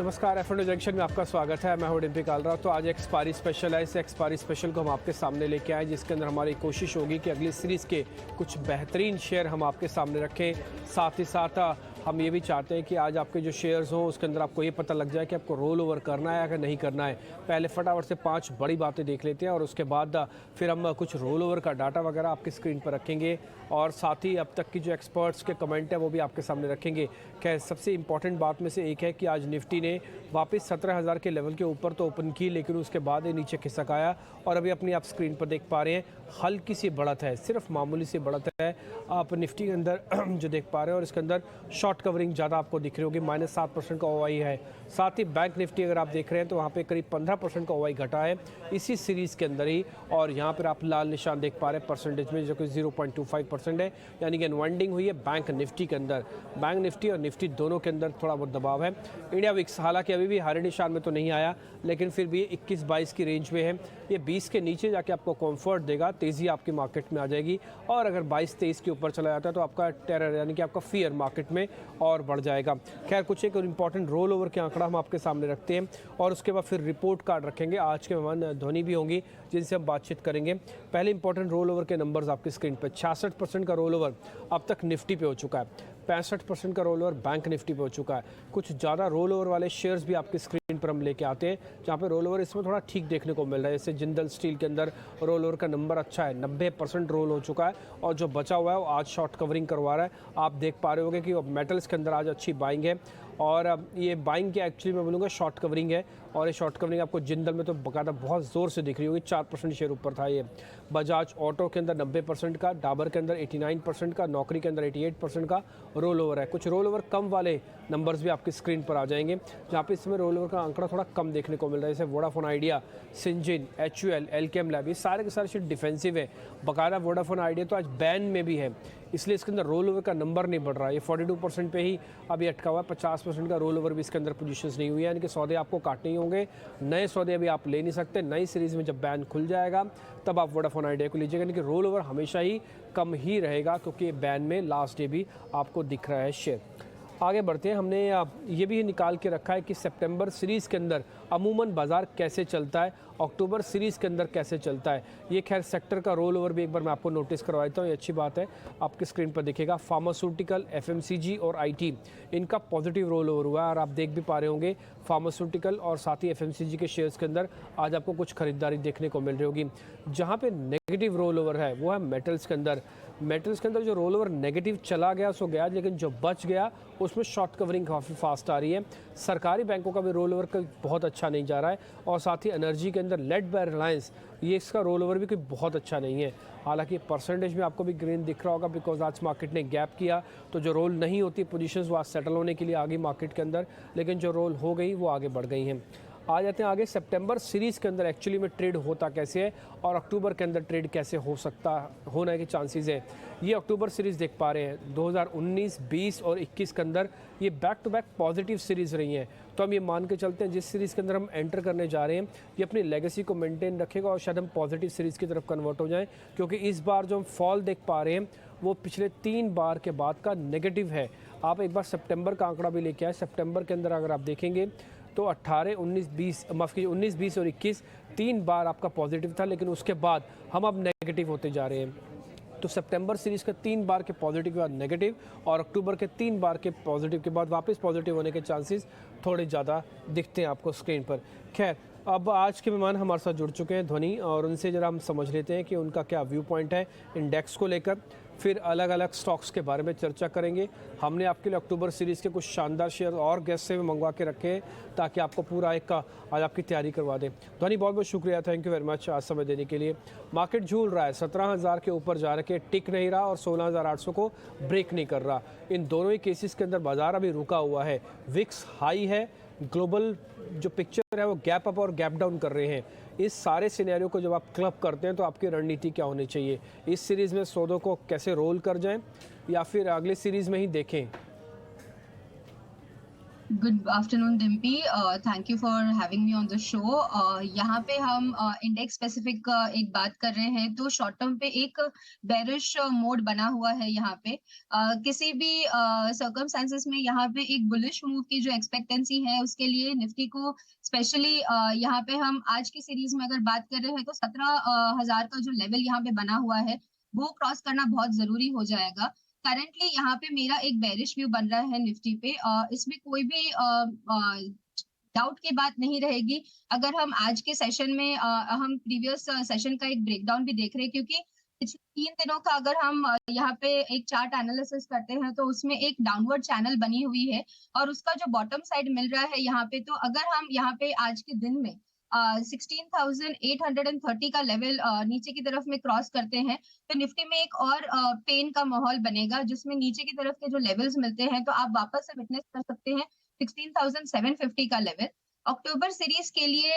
नमस्कार, F&O junction में आपका स्वागत है। मैं हूं डिम्पी कालरा। तो आज एक्सपायरी स्पेशल है। इस एक्सपायरी स्पेशल को हम आपके सामने लेके आए, जिसके अंदर हमारी कोशिश होगी कि अगली सीरीज़ के कुछ बेहतरीन शेयर हम आपके सामने रखें। साथ ही साथ हम ये भी चाहते हैं कि आज आपके जो शेयर्स हों उसके अंदर आपको ये पता लग जाए कि आपको रोल ओवर करना है या नहीं करना है। पहले फटाफट से 5 बड़ी बातें देख लेते हैं और उसके बाद फिर हम कुछ रोल ओवर का डाटा वगैरह आपकी स्क्रीन पर रखेंगे और साथ ही अब तक की जो एक्सपर्ट्स के कमेंट है वो भी आपके सामने रखेंगे। खैर, सबसे इंपॉर्टेंट बात में से एक है कि आज निफ्टी ने वापस 17,000 के लेवल के ऊपर तो ओपन की, लेकिन उसके बाद ये नीचे खिसक आया और अभी अपनी आप स्क्रीन पर देख पा रहे हैं हल्की सी बढ़त है, सिर्फ मामूली सी बढ़त है आप निफ्टी के अंदर जो देख पा रहे हैं। और इसके अंदर शॉर्ट कवरिंग ज़्यादा आपको दिख रही होगी, -7% का ओआई है। साथ ही बैंक निफ्टी अगर आप देख रहे हैं तो वहाँ पे करीब 15% का ओआई घटा है इसी सीरीज़ के अंदर ही। और यहाँ पर आप लाल निशान देख पा रहे हैं परसेंटेज में, जो कि 0.25% है, यानी कि अनवाइंडिंग हुई है बैंक निफ्टी के अंदर। बैंक निफ्टी और निफ्टी दोनों के अंदर थोड़ा बहुत दबाव है। इंडिया विक्स हालांकि अभी भी हरे निशान में तो नहीं आया, लेकिन फिर भी 21-22 की रेंज में है। ये 20 के नीचे जाके आपको कंफर्ट देगा, तेज़ी आपकी मार्केट में आ जाएगी। और अगर 22-23 के ऊपर चला जाता है तो आपका टेरर यानी कि आपका फियर मार्केट में और बढ़ जाएगा। खैर, कुछ एक इंपॉर्टेंट रोल ओवर के आंकड़ा हम आपके सामने रखते हैं और उसके बाद फिर रिपोर्ट कार्ड रखेंगे। आज के मेहमान धोनी भी होंगी जिनसे हम बातचीत करेंगे। पहले इंपॉर्टेंट रोल ओवर के नंबर्स आपकी स्क्रीन पर। 66% का रोल ओवर अब तक निफ्टी पे हो चुका है, 65% का रोल ओवर बैंक निफ्टी पे हो चुका है। कुछ ज़्यादा रोल ओवर वाले शेयर्स भी आपकी स्क्रीन पर हम लेके आते हैं, जहाँ पे रोल ओवर इसमें थोड़ा ठीक देखने को मिल रहा है। जैसे जिंदल स्टील के अंदर रोल ओवर का नंबर अच्छा है, 90% रोल हो चुका है और जो बचा हुआ है वो आज शॉर्ट कवरिंग करवा रहा है। आप देख पा रहे होंगे कि मेटल्स के अंदर आज अच्छी बाइंग है और ये बाइंग की एक्चुअली मैं बोलूँगा शॉर्ट कवरिंग है। और ये शॉर्ट कवरिंग आपको जिंदल में तो बकायदा बहुत ज़ोर से दिख रही होगी, 4% शेयर ऊपर था ये। बजाज ऑटो के अंदर 90% का, डाबर के अंदर 89% का, नौकरी के अंदर 88% का रोल ओवर है। कुछ रोल ओवर कम वाले नंबर्स भी आपकी स्क्रीन पर आ जाएंगे, जहाँ पे इस समय रोल ओवर का आंकड़ा थोड़ा कम देखने को मिल रहा है। जैसे Vodafone idea, Syngene, HUL, Alkem lab, ये सारे के सारे शेयर डिफेंसिव है। बकायदा वोडाफोन आइडिया तो आज बैन में भी है, इसलिए इसके अंदर रोल ओवर का नंबर नहीं बढ़ रहा है। ये 42% पे ही अभी अटका हुआ है। 50% का रोल ओवर भी इसके अंदर पोजीशंस नहीं हुई है, यानी कि सौदे आपको काटने ही होंगे। नए सौदे अभी आप ले नहीं सकते। नई सीरीज़ में जब बैन खुल जाएगा तब आप वोडाफोन आइडिया को लीजिएगा, यानी कि रोल ओवर हमेशा ही कम ही रहेगा, क्योंकि बैन में लास्ट डे भी आपको दिख रहा है शेयर। आगे बढ़ते हैं। हमने ये भी निकाल के रखा है कि सितंबर सीरीज़ के अंदर अमूमन बाज़ार कैसे चलता है, अक्टूबर सीरीज़ के अंदर कैसे चलता है। ये खैर सेक्टर का रोल ओवर भी एक बार मैं आपको नोटिस करवा देता हूँ, ये अच्छी बात है। आपकी स्क्रीन पर दिखेगा फार्मास्यूटिकल, FMCG और IT, इनका पॉजिटिव रोल ओवर हुआ है और आप देख भी पा रहे होंगे फार्मास्यूटिकल और साथ ही FMCG के शेयर्स के अंदर आज आपको कुछ खरीदारी देखने को मिल रही होगी। जहाँ पे नेगेटिव रोल ओवर है वो है मेटल्स के अंदर। मेटल्स के अंदर जो रोल ओवर नेगेटिव चला गया सो गया, लेकिन जो बच गया उसमें शॉर्ट कवरिंग काफ़ी फास्ट आ रही है। सरकारी बैंकों का भी रोल ओवर बहुत अच्छा नहीं जा रहा है और साथ ही एनर्जी के अंदर लेड बाय रिलायंस, ये इसका रोल ओवर भी कोई बहुत अच्छा नहीं है। हालांकि परसेंटेज में आपको भी ग्रीन दिख रहा होगा, बिकॉज आज मार्केट ने गैप किया, तो जो रोल नहीं होती पोजीशंस वो आज सेटल होने के लिए आ गई मार्केट के अंदर, लेकिन जो रोल हो गई वो आगे बढ़ गई हैं। आ जाते हैं आगे सितंबर सीरीज़ के अंदर एक्चुअली में ट्रेड होता कैसे है और अक्टूबर के अंदर ट्रेड कैसे हो सकता होने के चांसेस है। ये अक्टूबर सीरीज़ देख पा रहे हैं 2019, 20 और 21 के अंदर ये back to back positive series रही हैं। तो हम ये मान के चलते हैं जिस सीरीज़ के अंदर हम एंटर करने जा रहे हैं ये अपनी लेगेसी को मेंटेन रखेगा और शायद हम पॉजिटिव सीरीज़ की तरफ कन्वर्ट हो जाएं, क्योंकि इस बार जो हम फॉल देख पा रहे हैं वो पिछले 3 बार के बाद का नेगेटिव है। आप एक बार सितंबर का आंकड़ा भी लेके आए। सितंबर के अंदर अगर आप देखेंगे तो 18, 19, 20 माफ़ कीजिए 19, 20 और 21 3 बार आपका पॉजिटिव था, लेकिन उसके बाद हम अब नेगेटिव होते जा रहे हैं। तो सितंबर सीरीज़ का 3 बार के पॉजिटिव के बाद नेगेटिव और अक्टूबर के 3 बार के पॉजिटिव के बाद वापस पॉजिटिव होने के चांसेस थोड़े ज़्यादा दिखते हैं आपको स्क्रीन पर। खैर, अब आज के मेहमान हमारे साथ जुड़ चुके हैं धोनी, और उनसे ज़रा हम समझ लेते हैं कि उनका क्या व्यू पॉइंट है इंडेक्स को लेकर। फिर अलग अलग स्टॉक्स के बारे में चर्चा करेंगे। हमने आपके लिए अक्टूबर सीरीज़ के कुछ शानदार शेयर और गेस्ट से भी मंगवा के रखे हैं ताकि आपको पूरा एक का आज आपकी तैयारी करवा दें। धोनी, बहुत बहुत शुक्रिया, थैंक यू वेरी मच आज समय देने के लिए। मार्केट झूल रहा है, 17,000 के ऊपर जा रखे, टिक नहीं रहा और 16,800 को ब्रेक नहीं कर रहा। इन दोनों ही केसेस के अंदर बाजार अभी रुका हुआ है। विक्स हाई है, ग्लोबल जो पिक्चर है वो गैप अप और गैप डाउन कर रहे हैं। इस सारे सिनेरियो को जब आप क्लब करते हैं तो आपकी रणनीति क्या होनी चाहिए? इस सीरीज़ में सौदों को कैसे रोल कर जाएं या फिर अगली सीरीज़ में ही देखें? Good afternoon Dimpy, thank you for having me on the show. यहाँ पे हम इंडेक्स स्पेसिफिक एक बात कर रहे हैं, तो शॉर्ट टर्म पे एक बेरिश मोड बना हुआ है यहाँ पे। किसी भी सर्कमस्टेंसेस में यहाँ पे एक बुलिश मूव की जो एक्सपेक्टेंसी है उसके लिए निफ्टी को स्पेशली यहाँ पे हम आज की सीरीज में अगर बात कर रहे हैं तो 17,000 का जो लेवल यहाँ पे बना हुआ है वो क्रॉस करना बहुत जरूरी हो जाएगा। करंटली यहाँ पे मेरा एक बेरिश व्यू बन रहा है निफ्टी पे। इसमें कोई भी डाउट की बात नहीं रहेगी अगर हम आज के सेशन में हम प्रीवियस सेशन का एक ब्रेकडाउन भी देख रहे हैं, क्योंकि पिछले 3 दिनों का अगर हम यहाँ पे एक चार्ट एनालिसिस करते हैं तो उसमें एक डाउनवर्ड चैनल बनी हुई है और उसका जो बॉटम साइड मिल रहा है यहाँ पे, तो अगर हम यहाँ पे आज के दिन में 16,830 का लेवल नीचे की तरफ में क्रॉस करते हैं तो निफ्टी में एक और पेन का माहौल बनेगा, जिसमें नीचे की तरफ के जो लेवल्स मिलते हैं तो आप वापस से विटनेस कर सकते हैं 16,750 का लेवल। अक्टूबर सीरीज के लिए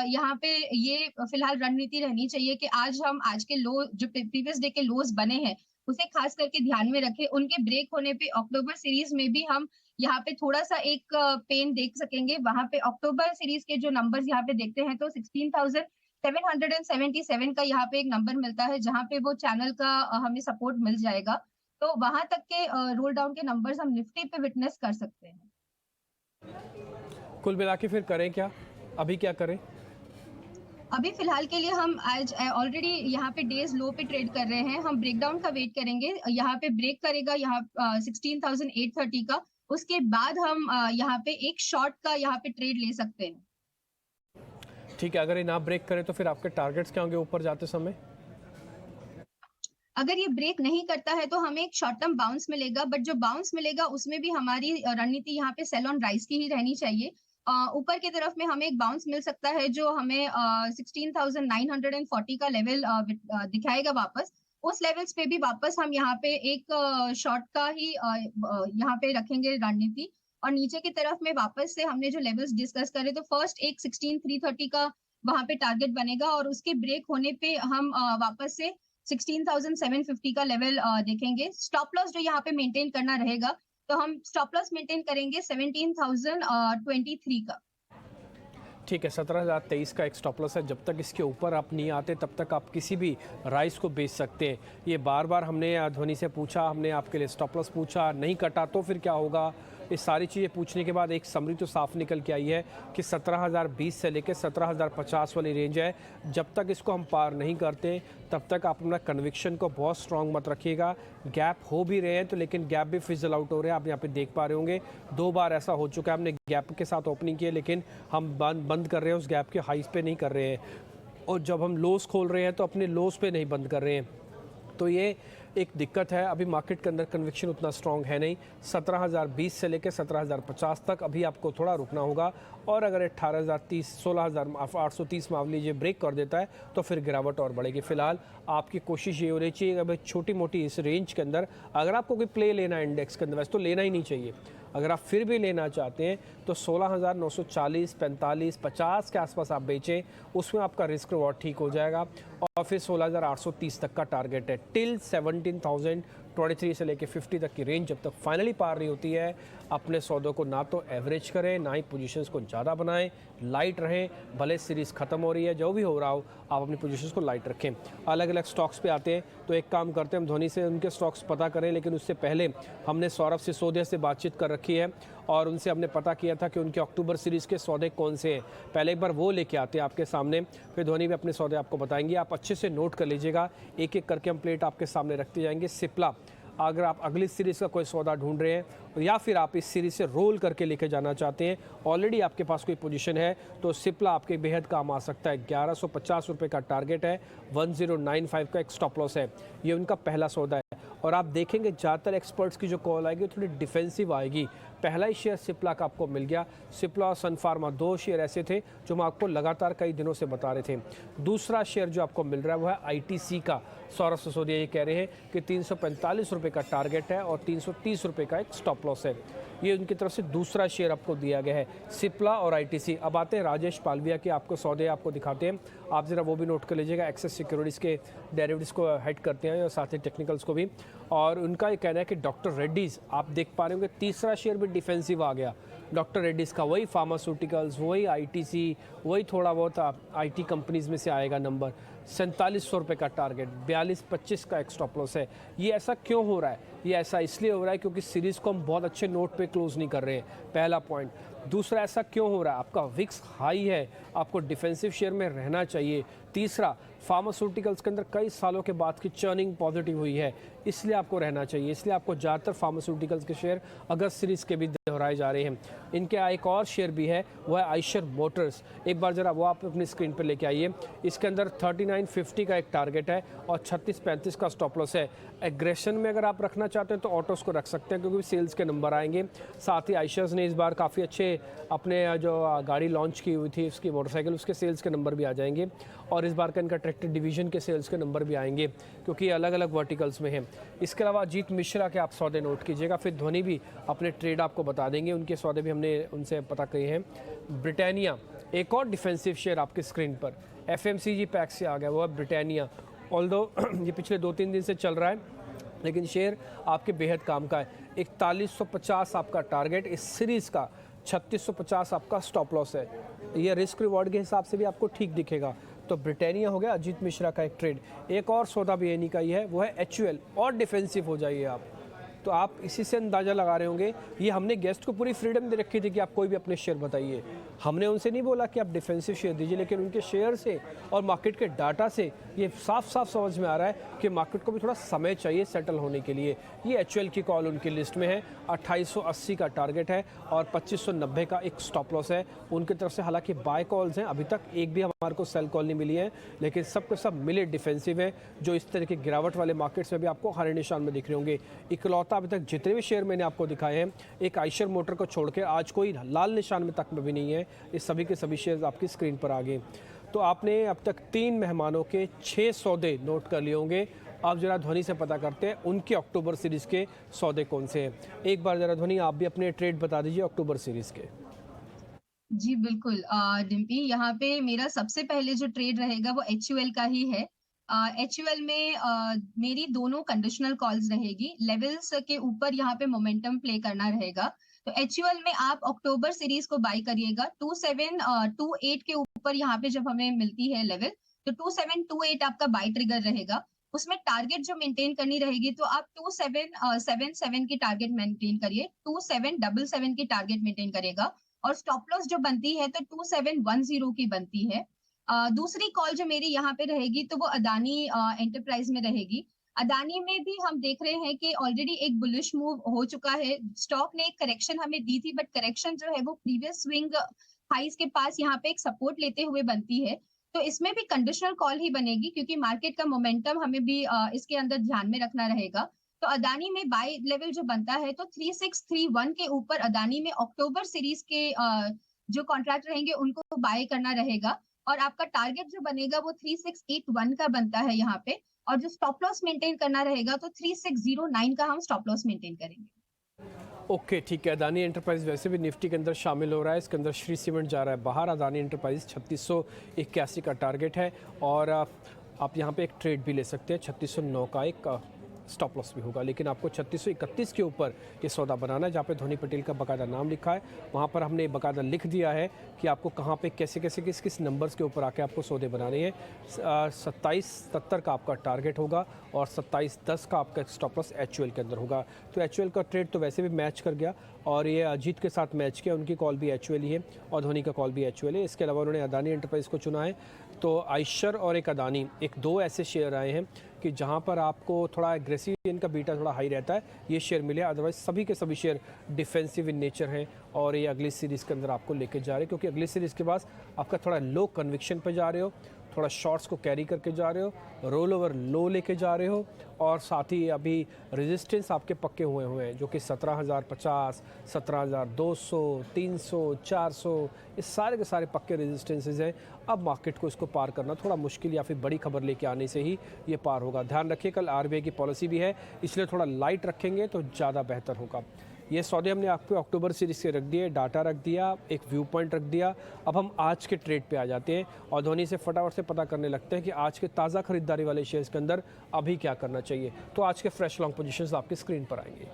यहाँ पे ये फिलहाल रणनीति रहनी चाहिए कि आज के लो जो प्रीवियस डे के लोज बने हैं उसे खास करके ध्यान में रखें। उनके ब्रेक होने पे अक्टूबर सीरीज में भी हम यहाँ पे थोड़ा सा एक पेन देख सकेंगे। वहां पे अक्टूबर सीरीज के जो नंबर्स यहाँ पे देखते हैं तो 16,777 का यहाँ पे एक नंबर मिलता है जहां पे वो चैनल का हमें सपोर्ट मिल जाएगा, तो वहां तक के रोल डाउन के नंबर्स हम निफ्टी पे विटनेस कर सकते हैं। कुल मिला के फिर करें क्या, अभी क्या करें? अभी फिलहाल के लिए हम आज ऑलरेडी यहाँ पे डेज लो पे ट्रेड कर रहे हैं, हम ब्रेकडाउन का वेट करेंगे। यहाँ पे ब्रेक करेगा यहाँ 16,830 का, उसके बाद हम यहाँ पे एक शॉर्ट का यहाँ पे ट्रेड ले सकते हैं। ठीक है, अगर ये ना ब्रेक करे तो फिर आपके टारगेट्स क्या होंगे ऊपर जाते समय? अगर ये ब्रेक नहीं करता है तो हमें एक शॉर्ट टर्म बाउंस मिलेगा, बट जो बाउंस मिलेगा उसमें भी हमारी रणनीति यहाँ पे सेल ऑन राइज की ही रहनी चाहिए। ऊपर की तरफ में हमें एक बाउंस मिल सकता है जो हमें 16,940 का लेवल दिखाएगा वापस। उस लेवल्स पे भी वापस हम यहाँ पे एक शॉर्ट का ही यहाँ पे रखेंगे रणनीति, और नीचे की तरफ में वापस से हमने जो लेवल्स डिस्कस करे तो फर्स्ट एक 16,330 का वहां पे टारगेट बनेगा और उसके ब्रेक होने पे हम वापस से 16,750 का लेवल देखेंगे। स्टॉप लॉस जो यहाँ पे मेंटेन करना रहेगा तो हम स्टॉप लॉस मेंटेन करेंगे 17,023 का। ठीक है, 17,023 का एक स्टॉप लॉस है। जब तक इसके ऊपर आप नहीं आते तब तक आप किसी भी राइस को बेच सकते हैं। ये बार बार हमने ध्वनि से पूछा, हमने आपके लिए स्टॉप लॉस पूछा, नहीं कटा तो फिर क्या होगा। ये सारी चीज़ें पूछने के बाद एक समरी तो साफ निकल के आई है कि 17,020 से लेकर 17,050 वाली रेंज है। जब तक इसको हम पार नहीं करते तब तक आप अपना कन्विक्शन को बहुत स्ट्रांग मत रखिएगा। गैप हो भी रहे हैं तो लेकिन गैप भी फिजल आउट हो रहे हैं, आप यहाँ पे देख पा रहे होंगे। 2 बार ऐसा हो चुका है, हमने गैप के साथ ओपनिंग की है लेकिन हम बंद कर रहे हैं उस गैप के हाइस पे नहीं कर रहे हैं, और जब हम लोस खोल रहे हैं तो अपने लोस पे नहीं बंद कर रहे हैं। तो ये एक दिक्कत है, अभी मार्केट के अंदर कन्विक्शन उतना स्ट्रांग है नहीं। 17,020 से लेकर 17,050 तक अभी आपको थोड़ा रुकना होगा, और अगर 18,030 16,830 मान लीजिए ब्रेक कर देता है तो फिर गिरावट और बढ़ेगी। फिलहाल आपकी कोशिश ये होनी चाहिए कि भाई छोटी मोटी इस रेंज के अंदर अगर आपको कोई प्ले लेना है इंडेक्स के अंदर, वैसे तो लेना ही नहीं चाहिए। अगर आप फिर भी लेना चाहते हैं तो 16,940, 45, 50 के आसपास आप बेचें, उसमें आपका रिस्क रिवॉर्ड ठीक हो जाएगा। और फिर 16,830 तक का टारगेट है। टिल 17,023 से लेके 50 तक की रेंज जब तक फाइनली पार नहीं होती है, अपने सौदों को ना तो एवरेज करें ना ही पोजीशंस को ज़्यादा बनाएं, लाइट रहें। भले सीरीज़ ख़त्म हो रही है, जो भी हो रहा हो, आप अपनी पोजीशंस को लाइट रखें। अलग अलग स्टॉक्स पे आते हैं तो एक काम करते हैं, हम ध्वनि से उनके स्टॉक्स पता करें, लेकिन उससे पहले हमने सौरभ सिसोदिया से बातचीत कर रखी है और उनसे हमने पता किया था कि उनके अक्टूबर सीरीज़ के सौदे कौन से हैं। पहले एक बार वो लेके आते हैं आपके सामने, फिर ध्वनि भी अपने सौदे आपको बताएंगे। आप अच्छे से नोट कर लीजिएगा, एक एक करके हम प्लेट आपके सामने रखते जाएंगे। सिप्ला, अगर आप अगली सीरीज़ का कोई सौदा ढूंढ रहे हैं या फिर आप इस सीरीज़ से रोल करके लेके जाना चाहते हैं, ऑलरेडी आपके पास कोई पोजीशन है, तो सिप्ला आपके बेहद काम आ सकता है। 1150 रुपये का टारगेट है, 1095 का एक स्टॉप लॉस है। ये उनका पहला सौदा है, और आप देखेंगे ज़्यादातर एक्सपर्ट्स की जो कॉल आएगी थोड़ी डिफेंसिव आएगी। पहला ही शेयर सिप्ला का आपको मिल गया। सिप्ला और सन फार्मा 2 शेयर ऐसे थे जो हम आपको लगातार कई दिनों से बता रहे थे। दूसरा शेयर जो आपको मिल रहा है वो है ITC का। सौरभ सिसोदिया ये कह रहे हैं कि 345 रुपये का टारगेट है और 330 रुपये का एक स्टॉप लॉस है। ये उनकी तरफ से दूसरा शेयर आपको दिया गया है, सिप्ला और ITC। अब आते हैं राजेश पालविया के आपको सौदे आपको दिखाते हैं, आप ज़रा वो भी नोट कर लीजिएगा। एक्सेस सिक्योरिटीज़ के डेरिवेटिव्स को हेड करते हैं और साथ ही टेक्निकल्स को भी। और उनका ये कहना है कि डॉक्टर रेड्डीज़, आप देख पा रहे होंगे तीसरा शेयर भी डिफेंसिव आ गया डॉक्टर रेड्डीज़ का, वही फार्मास्यूटिकल्स, वही आईटीसी, वही थोड़ा बहुत आईटी कंपनीज़ में से आएगा नंबर। 4700 रुपये का टारगेट, 42.25 का एक स्टॉप लॉस है। ये ऐसा क्यों हो रहा है? ये ऐसा इसलिए हो रहा है क्योंकि सीरीज़ को हम बहुत अच्छे नोट पे क्लोज नहीं कर रहे हैं, पहला पॉइंट। दूसरा, ऐसा क्यों हो रहा है? आपका विक्स हाई है, आपको डिफेंसिव शेयर में रहना चाहिए। तीसरा, फार्मास्यूटिकल्स के अंदर कई सालों के बाद की चर्निंग पॉजिटिव हुई है, इसलिए आपको रहना चाहिए। इसलिए आपको ज़्यादातर फार्मास्यूटिकल्स के शेयर अगस्त सीरीज़ के भी दोहराए जा रहे हैं। इनके एक और शेयर भी है, वह है आइशर मोटर्स। एक बार ज़रा वो आप अपनी स्क्रीन पर लेके आइए। इसके अंदर 3950 का एक टारगेट है और 3635 का स्टॉप लॉस है। एग्रेशन में अगर आप रखना चाहते हैं तो ऑटोस को रख सकते हैं क्योंकि सेल्स के नंबर आएंगे। साथ ही आइशर्स ने इस बार काफ़ी अच्छे अपने जो गाड़ी लॉन्च की हुई थी उसकी मोटरसाइकिल, उसके सेल्स के नंबर भी आ जाएंगे और इस बार का इनका ट्रैक्टर डिवीज़न के सेल्स के नंबर भी आएंगे क्योंकि ये अलग अलग वर्टिकल्स में हैं। इसके अलावा अजीत मिश्रा के आप सौदे नोट कीजिएगा, फिर धोनी भी अपने ट्रेड आपको बता देंगे, उनके सौदे भी हमने उनसे पता किए हैं। ब्रिटानिया, एक और डिफेंसिव शेयर आपकी स्क्रीन पर FMCG पैक से आ गया, वो है ब्रिटानिया। ऑल्दो ये पिछले 2-3 दिन से चल रहा है लेकिन शेयर आपके बेहद काम का है। 4150 आपका टारगेट इस सीरीज़ का, 3650 आपका स्टॉप लॉस है। ये रिस्क रिवॉर्ड के हिसाब से भी आपको ठीक दिखेगा। तो ब्रिटानिया हो गया अजीत मिश्रा का एक ट्रेड। एक और सौदा भी एनी का ही है, वो है HUL, और डिफेंसिव हो जाइए आप। तो आप इसी से अंदाज़ा लगा रहे होंगे, ये हमने गेस्ट को पूरी फ्रीडम दे रखी थी कि आप कोई भी अपने शेयर बताइए। हमने उनसे नहीं बोला कि आप डिफेंसिव शेयर दीजिए, लेकिन उनके शेयर से और मार्केट के डाटा से ये साफ साफ समझ में आ रहा है कि मार्केट को भी थोड़ा समय चाहिए सेटल होने के लिए। ये HUL की कॉल उनकी लिस्ट में है, 2880 का टारगेट है और 2590 का एक स्टॉप लॉस है उनकी तरफ से। हालांकि बाय कॉल्स हैं, अभी तक एक भी हमारे को सेल कॉल नहीं मिली है, लेकिन सब के सब मिले डिफेंसिव है, जो इस तरह की गिरावट वाले मार्केट्स में भी आपको हरे निशान में दिख रहे होंगे। इकलौता अभी तक जितने भी शेयर मैंने आपको दिखाए हैं, एक आइशर मोटर को छोड़ के आज कोई लाल निशान में तक में भी नहीं है। इस सभी के सभी शेयर आपकी स्क्रीन पर आ गए। तो आपने अब तक 3 मेहमानों के 6 सौदे नोट कर लिए होंगे। अब जरा ध्वनि से पता करते हैं उनके अक्टूबर सीरीज़ के सौदे कौन से हैं। एक बार जरा ध्वनि आप भी अपने ट्रेड बता दीजिए अक्टूबर सीरीज़ के। जी बिल्कुल, डिम्पी, यहाँ पे मेरा सबसे पहले जो ट्रेड रहेगा वो HUL का ही है। HUL में मेरी दोनों कंडीशनल कॉल्स रहेगी, लेवल्स के ऊपर यहाँ पे मोमेंटम प्ले करना रहेगा। तो HUL में आप अक्टूबर सीरीज को बाय करिएगा 2728 के ऊपर। यहाँ पे जब हमें मिलती है लेवल, तो 2728 आपका बाय ट्रिगर रहेगा। उसमें टारगेट जो मेंटेन करनी रहेगी, तो आप 2777 की टारगेट मेंटेन करिए, 2777 की टारगेट मेंटेन करेगा। और स्टॉप लॉस जो बनती है तो 2710 की बनती है। दूसरी कॉल जो मेरी यहाँ पे रहेगी तो वो अदानी एंटरप्राइज में रहेगी। अदानी में भी हम देख रहे हैं कि ऑलरेडी एक बुलिश मूव हो चुका है। स्टॉक ने एक करेक्शन हमें दी थी, बट करेक्शन जो है वो प्रीवियस स्विंग हाइस के पास यहाँ पे एक सपोर्ट लेते हुए बनती है। तो इसमें भी कंडीशनल कॉल ही बनेगी क्योंकि मार्केट का मोमेंटम हमें भी इसके अंदर ध्यान में रखना रहेगा। तो अदानी में बाय लेवल जो बनता है तो 3631 के ऊपर अदानी में अक्टूबर सीरीज के जो कॉन्ट्रैक्ट रहेंगे उनको बाय करना रहेगा। और आपका टारगेट जो बनेगा वो 3681 का बनता है यहाँ पे। और जो स्टॉप लॉस मेंटेन करना रहेगा तो 3609 का हम स्टॉप लॉस मेंटेन करेंगे। ओके, ठीक है। अदानी एंटरप्राइज वैसे भी निफ्टी के अंदर शामिल हो रहा है, इसके अंदर श्री सीमेंट जा रहा है बाहर। अदानी एंटरप्राइज 3681 का टारगेट है और आप यहाँ पे एक ट्रेड भी ले सकते हैं। 3609 का एक स्टॉप लॉस भी होगा, लेकिन आपको 3631 के ऊपर ये सौदा बनाना है, जहाँ पे धोनी पटेल का बाकायदा नाम लिखा है। वहाँ पर हमने बाकायदा लिख दिया है कि आपको कहाँ पे कैसे कैसे किस किस नंबर्स के ऊपर आके आपको सौदे बनाने हैं। 2770 का आपका टारगेट होगा और 2710 का आपका स्टॉप लॉस HUL के अंदर होगा। तो HUL का ट्रेड तो वैसे भी मैच कर गया और ये अजीत के साथ मैच किया, उनकी कॉल भी HUL ही है और धोनी का कॉल भी HUL है। इसके अलावा उन्होंने अदानी एंटरप्राइज को चुना है। तो आइशर और एक अदानी, एक दो ऐसे शेयर आए हैं कि जहां पर आपको थोड़ा एग्रेसिव, इनका बीटा थोड़ा हाई रहता है, ये शेयर मिले। अदरवाइज सभी के सभी शेयर डिफेंसिव इन नेचर हैं और ये अगली सीरीज़ के अंदर आपको लेके जा रहे हैं क्योंकि अगली सीरीज़ के बाद आपका थोड़ा लो कन्विक्शन पे जा रहे हो, थोड़ा शॉर्ट्स को कैरी करके जा रहे हो, रोल ओवर लो लेके जा रहे हो और साथ ही अभी रेजिस्टेंस आपके पक्के हुए हैं जो कि 17,050, 17,200, 300, 400, ये सारे के सारे पक्के रेजिस्टेंसेज हैं। अब मार्केट को इसको पार करना थोड़ा मुश्किल या फिर बड़ी खबर लेके आने से ही ये पार होगा। ध्यान रखिए कल RBI की पॉलिसी भी है, इसलिए थोड़ा लाइट रखेंगे तो ज़्यादा बेहतर होगा। ये सौदे हमने आपको अक्टूबर सीरीज से रख दिए, डाटा रख दिया, एक व्यू पॉइंट रख दिया। अब हम आज के ट्रेड पे आ जाते हैं और धोनी से फटाफट से पता करने लगते हैं कि आज के ताज़ा खरीदारी वाले शेयर्स के अंदर अभी क्या करना चाहिए। तो आज के फ्रेश लॉन्ग पोजीशंस आपकी स्क्रीन पर आएंगे।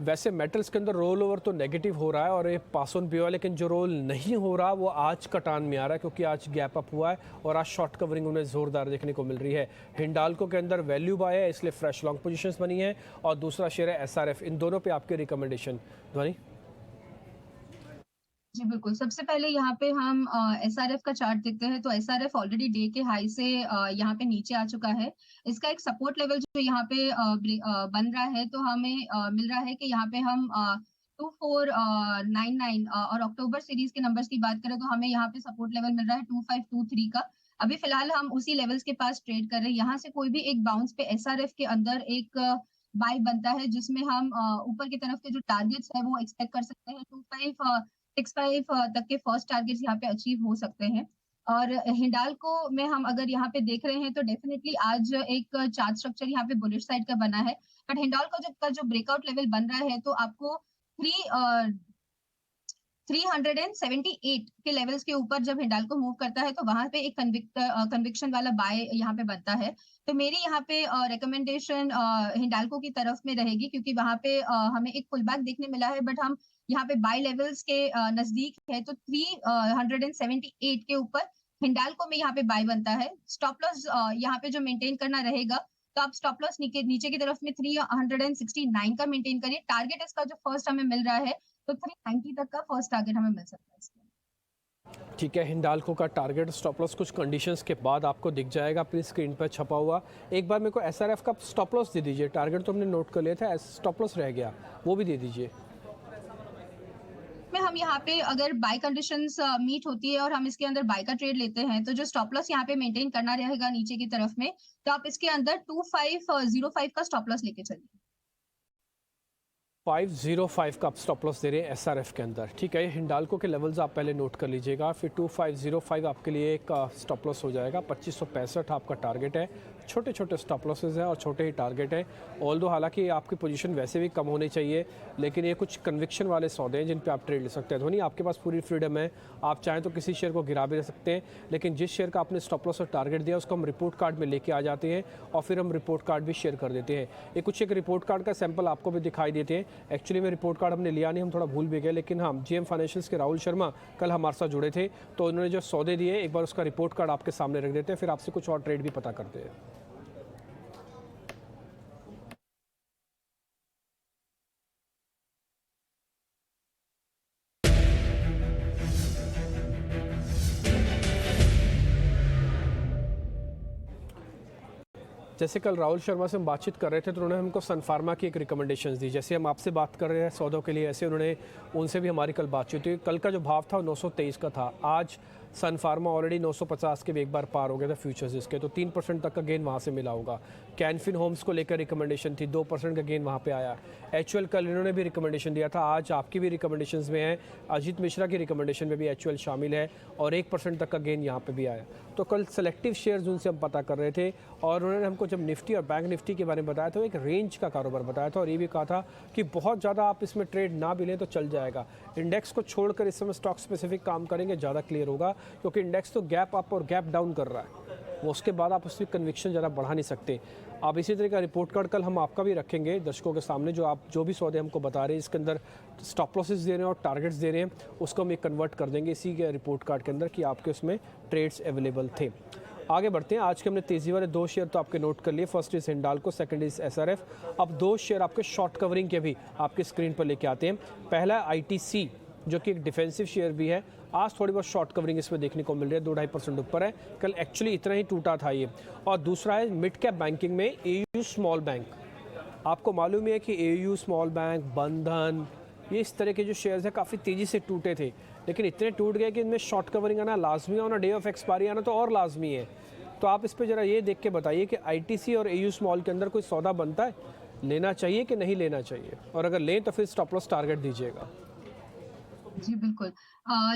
वैसे मेटल्स के अंदर रोल ओवर तो नेगेटिव हो रहा है और ये पास ऑन भी हुआ, लेकिन जो रोल नहीं हो रहा वो आज कटान में आ रहा है क्योंकि आज गैप अप हुआ है और आज शॉर्ट कवरिंग उन्हें जोरदार देखने को मिल रही है। हिंडाल्को के अंदर वैल्यू बाय है, इसलिए फ्रेश लॉन्ग पोजीशंस बनी है और दूसरा शेयर है एसआरएफ। इन दोनों पे आपके रिकमेंडेशन ध्वनि? जी बिल्कुल, सबसे पहले यहाँ पे हम एसआरएफ का चार्ट देखते हैं तो एसआरएफ ऑलरेडी डे के हाई से यहाँ पे नीचे आ चुका है। इसका एक सपोर्ट लेवल जो यहाँ पे बन रहा है तो हमें मिल रहा है कि यहाँ पे हम 2499 और अक्टूबर सीरीज के नंबर्स की बात करें तो हमें यहाँ पे सपोर्ट लेवल मिल रहा है 2523 का। अभी फिलहाल हम उसी लेवल्स के पास ट्रेड कर रहे हैं। यहाँ से कोई भी एक बाउंस पे एसआरएफ के अंदर एक बाय बनता है जिसमें हम ऊपर की तरफ के जो टारगेट्स है वो एक्सपेक्ट कर सकते हैं। 2565 तक के फर्स्ट टारगेट्स यहाँ पे अचीव हो सकते हैं। और हिंडाल्को में हम अगर यहाँ पे देख रहे हैं तो डेफिनेटली आज एक चार्ट स्ट्रक्चर यहाँ पे बुलिश साइड का बना है, बट हिंडाल्को जो ब्रेकआउट लेवल बन रहा है तो आपको 378 के लेवल्स के ऊपर जब हिंडाल्को मूव करता है तो वहां पे एक कन्विक्शन वाला बाय यहाँ पे बनता है। तो मेरी यहाँ पे रिकमेंडेशन हिंडाल्को की तरफ में रहेगी क्योंकि वहां पे हमें एक पुल बैक देखने मिला है, बट हम यहाँ पे बाय लेवल्स के नजदीक है तो 378 के ऊपर हिंडाल्को में यहाँ पे बाय बनता है। स्टॉप लॉस यहाँ पे जो मेंटेन करना रहेगा तो आप स्टॉप लॉस नीचे की तरफ में 369 का मेंटेन करिए। टारगेट इसका जो फर्स्ट हमें मिल रहा है तो 390 तक का फर्स्ट टारगेट हमें मिल सकता है इसमें। ठीक है, हिंडाल्को का टारगेट स्टॉप लॉस कुछ कंडीशंस के बाद आपको दिख जाएगा अपनी स्क्रीन पर छपा हुआ। एक बार मेरे को एसआरएफ का स्टॉप लॉस दे दीजिए। टारगेट तो हमने नोट कर लिया था, स्टॉप लॉस रह गया, वो भी दे दीजिए। में हम यहाँ पे अगर बाय कंडीशंस मीट होती है और हम इसके अंदर बाय का ट्रेड लेते हैं तो जो स्टॉप लॉस यहाँ पे मेंटेन करना रहेगा नीचे की तरफ में, तो आप इसके अंदर 2505 का स्टॉप लॉस लेके चलिए। 505 का आप स्टॉप लॉस दे रहे हैं एसआरएफ के अंदर। ठीक है, ये हिंडाल्को के लेवल्स आप पहले नोट कर लीजिएगा, फिर 2505 आपके लिए एक स्टॉप लॉस हो जाएगा। 2565 आपका टारगेट है। छोटे छोटे स्टॉप लॉसेज हैं और छोटे ही टारगेट है। ऑल्दो हालांकि आपकी पोजीशन वैसे भी कम होनी चाहिए, लेकिन ये कुछ कन्विक्शन वाले सौदे हैं जिन पे आप ट्रेड ले सकते हैं। धोनी, आपके पास पूरी फ्रीडम है, आप चाहें तो किसी शेयर को गिरा भी दे सकते हैं, लेकिन जिस शेयर का आपने स्टॉप लॉस और टारगेट दिया उसको हम रिपोर्ट कार्ड में लेके आ जाते हैं और फिर हम रिपोर्ट कार्ड भी शेयर कर देते हैं। ये कुछ एक रिपोर्ट कार्ड का सैंपल आपको भी दिखाई देते हैं। एक्चुअली में रिपोर्ट कार्ड हमने लिया नहीं, हम थोड़ा भूल भी गए, लेकिन हाँ, जीएम फाइनेंशियल्स के राहुल शर्मा कल हमारे साथ जुड़े थे तो उन्होंने जो सौदे दिए एक बार उसका रिपोर्ट कार्ड आपके सामने रख देते हैं, फिर आपसे कुछ और ट्रेड भी पता करते हैं। जैसे कल राहुल शर्मा से हम बातचीत कर रहे थे तो उन्होंने हमको सन फार्मा की एक रिकमेंडेशंस दी। जैसे हम आपसे बात कर रहे हैं सौदों के लिए, ऐसे उन्होंने उनसे भी हमारी कल बातचीत हुई। कल का जो भाव था वो 923 का था, आज सन फार्मा ऑलरेडी 950 के भी एक बार पार हो गया था फ्यूचर्स इसके, तो 3% तक का गेन वहाँ से मिला होगा। कैनफिन होम्स को लेकर रिकमेंडेशन थी, 2% का गेन वहाँ पे आया। एचयूएल कल इन्होंने भी रिकमेंडेशन दिया था, आज आपकी भी रिकमेंडेशंस में है। अजीत मिश्रा की रिकमेंडेशन में भी एचयूएल शामिल है और 1% तक का गेन यहाँ पे भी आया। तो कल सेलेक्टिव शेयर्स उनसे हम पता कर रहे थे और उन्होंने हमको जब निफ्टी और बैंक निफ्टी के बारे में बताया था, एक रेंज का कारोबार बताया था और ये भी कहा था कि बहुत ज़्यादा आप इसमें ट्रेड ना भी लें तो चल जाएगा। इंडेक्स को छोड़कर इस समय स्टॉक स्पेसिफिक काम करेंगे ज़्यादा क्लियर होगा, क्योंकि इंडेक्स तो गैप अप और गैप डाउन कर रहा है, वो उसके बाद आप उसकी कन्विक्शन ज़्यादा बढ़ा नहीं सकते। आप इसी तरह का रिपोर्ट कार्ड कल हम आपका भी रखेंगे दर्शकों के सामने, जो आप जो भी सौदे हमको बता रहे हैं इसके अंदर स्टॉप लॉसेस दे रहे हैं और टारगेट्स दे रहे हैं, उसको हम एक कन्वर्ट कर देंगे इसी के रिपोर्ट कार्ड के अंदर कि आपके उसमें ट्रेड्स अवेलेबल थे। आगे बढ़ते हैं। आज के हमने तेज़ी वाले दो शेयर तो आपके नोट कर लिए, first is Hindalco, second is SRF. अब दो शेयर आपके शॉर्ट कवरिंग के भी आपके स्क्रीन पर लेके आते हैं। पहला आईटीसी जो कि एक डिफेंसिव शेयर भी है, आज थोड़ी बहुत शॉर्ट कवरिंग इसमें देखने को मिल रही है, 2-2.5% ऊपर है, कल एक्चुअली इतना ही टूटा था ये। और दूसरा है मिड कैप बैंकिंग में एयू स्मॉल बैंक। आपको मालूम है कि एयू स्मॉल बैंक, बंधन, ये इस तरह के जो शेयर्स हैं काफ़ी तेज़ी से टूटे थे, लेकिन इतने टूट गए कि इनमें शॉर्ट कवरिंग आना लाजमी है और डे ऑफ एक्सपायरी आना तो और लाजमी है। तो आप इस पर ज़रा ये देख के बताइए कि आईटीसी और एयू स्मॉल के अंदर कोई सौदा बनता है, लेना चाहिए कि नहीं लेना चाहिए, और अगर लें तो फिर स्टॉप लॉस टारगेट दीजिएगा। जी, बिल्कुल।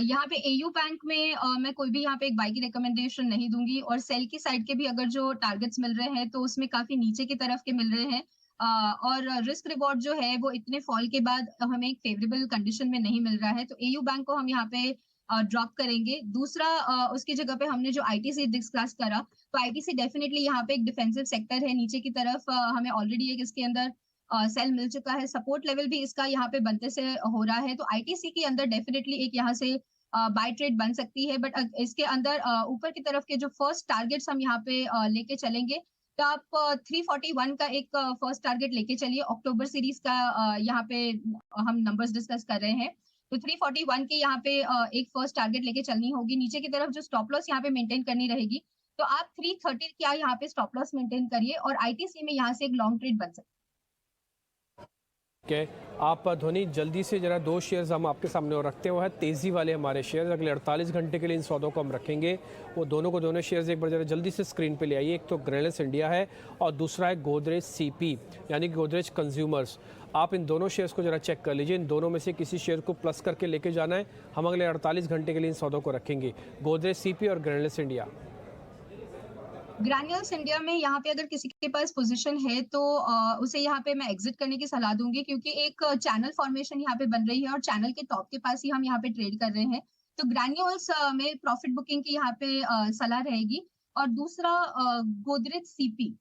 यहाँ पे एयू बैंक में मैं कोई भी यहाँ पे एक बाय की रिकमेंडेशन नहीं दूँगी और सेल की साइड के भी अगर जो टारगेट्स मिल रहे हैं, तो उसमें काफ़ी नीचे की तरफ के मिल रहे हैं। और रिस्क रिवॉर्ड जो है, वो इतने फॉल के बाद हमें एक फेवरेबल कंडीशन में नहीं मिल रहा है, तो एयू बैंक को हम यहाँ पे ड्रॉप करेंगे। दूसरा उसकी जगह पे हमने जो आईटीसी डिस्कस करा, तो आईटीसी डेफिनिटली यहाँ पे एक डिफेंसिव सेक्टर है, नीचे की तरफ हमें ऑलरेडी एक इसके अंदर सेल मिल चुका है, सपोर्ट लेवल भी इसका यहाँ पे बनते से हो रहा है, तो आईटीसी के अंदर डेफिनिटली एक यहाँ से बाय ट्रेड बन सकती है, बट इसके अंदर ऊपर की तरफ के जो फर्स्ट टारगेट्स हम यहाँ पे लेके चलेंगे, तो आप 341 का एक फर्स्ट टारगेट लेके चलिए, अक्टूबर सीरीज का यहाँ पे हम नंबर्स डिस्कस कर रहे हैं, तो 341 के यहाँ पे एक फर्स्ट टारगेट लेके चलनी होगी, नीचे की तरफ जो स्टॉप लॉस यहाँ पे मेंटेन करनी रहेगी, तो आप 330 क्या यहाँ पे स्टॉप लॉस मेंटेन करिए और आईटीसी में यहाँ से एक लॉन्ग ट्रेड बन सकती है। के आप ध्वनि जल्दी से जरा दो शेयर्स हम आपके सामने और रखते हुए हैं तेज़ी वाले हमारे शेयर्स अगले 48 घंटे के लिए इन सौदों को हम रखेंगे। वो दोनों को दोनों शेयर्स एक बार जरा जल्दी से स्क्रीन पे ले आइए। एक तो ग्रेनल्स इंडिया है और दूसरा है गोदरेज सीपी यानी कि गोदरेज कंज्यूमर्स। आप इन दोनों शेयर्स को जरा चेक कर लीजिए, इन दोनों में से किसी शेयर को प्लस करके लेके जाना है। हम अगले 48 घंटे के लिए इन सौदों को रखेंगे, गोदरेज सीपी और ग्रेनल्स इंडिया। ग्रैन्युल्स इंडिया में यहाँ पे अगर किसी के पास पोजीशन है तो उसे यहाँ पे मैं एग्जिट करने की सलाह दूंगी, क्योंकि एक चैनल फॉर्मेशन यहाँ पे बन रही है और चैनल के टॉप के पास ही हम यहाँ पे ट्रेड कर रहे हैं, तो ग्रैन्युल्स में प्रॉफिट बुकिंग की यहाँ पे सलाह रहेगी। और दूसरा गोदरेज सीपी,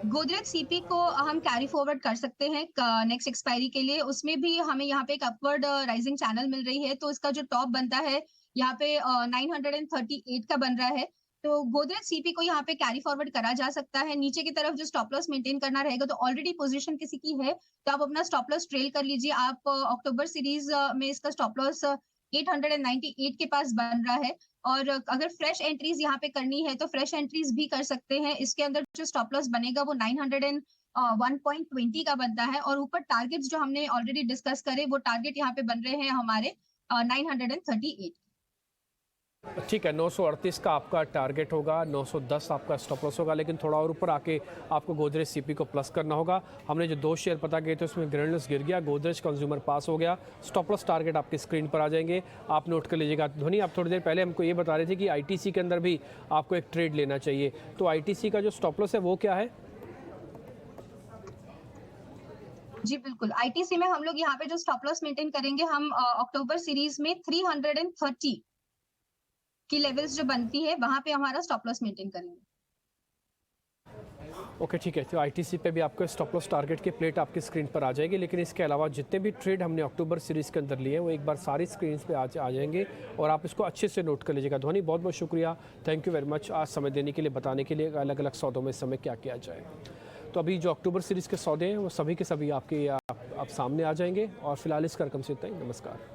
गोदरेज सीपी को हम कैरी फॉरवर्ड कर सकते हैं नेक्स्ट एक्सपायरी के लिए, उसमें भी हमें यहाँ पे एक अपवर्ड राइजिंग चैनल मिल रही है, तो इसका जो टॉप बनता है यहाँ पे 938 का बन रहा है, तो गोदरेज सीपी को यहाँ पे कैरी फॉरवर्ड करा जा सकता है। नीचे की तरफ जो स्टॉप लॉस मेंटेन करना रहेगा, तो ऑलरेडी पोजीशन किसी की है तो आप अपना स्टॉप लॉस ट्रेल कर लीजिए। आप अक्टूबर सीरीज में इसका स्टॉप लॉस 898 के पास बन रहा है, और अगर फ्रेश एंट्रीज यहाँ पे करनी है तो फ्रेश एंट्रीज भी कर सकते हैं। इसके अंदर जो स्टॉप लॉस बनेगा वो 901.20 का बनता है, और ऊपर टारगेट्स जो हमने ऑलरेडी डिस्कस करे वो टारगेट यहाँ पे बन रहे हैं हमारे 938। ठीक है, 938 का आपका टारगेट होगा, 910 आपका स्टॉप लॉस होगा, लेकिन थोड़ा और ऊपर आके आपको गोदरेज सीपी को प्लस करना होगा। हमने जो दो शेयर पता किए थे उसमें ग्रेनल्स गिर गया, गोदरेज कंज्यूमर पास हो गया। स्टॉप लॉस टारगेट आपकी स्क्रीन पर आ जाएंगे, आप नोट कर लीजिएगा। ध्वनि, आप थोड़ी देर पहले हमको ये बता रहे थे कि आईटीसी के अंदर भी आपको एक ट्रेड लेना चाहिए, तो आईटीसी का जो स्टॉप लॉस है वो क्या है? जी बिल्कुल, आईटीसी में हम लोग यहाँ पे जो स्टॉप लॉस मेंटेन करेंगे, हम अक्टूबर सीरीज में 330 की लेवल्स जो बनती है वहां पे हमारा स्टॉप लॉस मेंटेन करेंगे। ओके, ठीक है, तो आईटीसी पे भी आपको स्टॉप लॉस टारगेट की प्लेट आपकी स्क्रीन पर आ जाएगी, लेकिन इसके अलावा जितने भी ट्रेड हमने अक्टूबर सीरीज़ के अंदर लिए हैं वो एक बार सारी स्क्रीन पे आ जाएंगे और आप इसको अच्छे से नोट कर लीजिएगा। ध्वनि, बहुत बहुत शुक्रिया, थैंक यू वेरी मच आज समय देने के लिए, बताने के लिए अलग अलग सौदों में इस समय क्या किया जाए। तो अभी जो अक्टूबर सीरीज़ के सौदे हैं वो सभी के सभी आपके आप सामने आ जाएंगे, और फिलहाल इस कार्यक्रम से इतना ही। नमस्कार।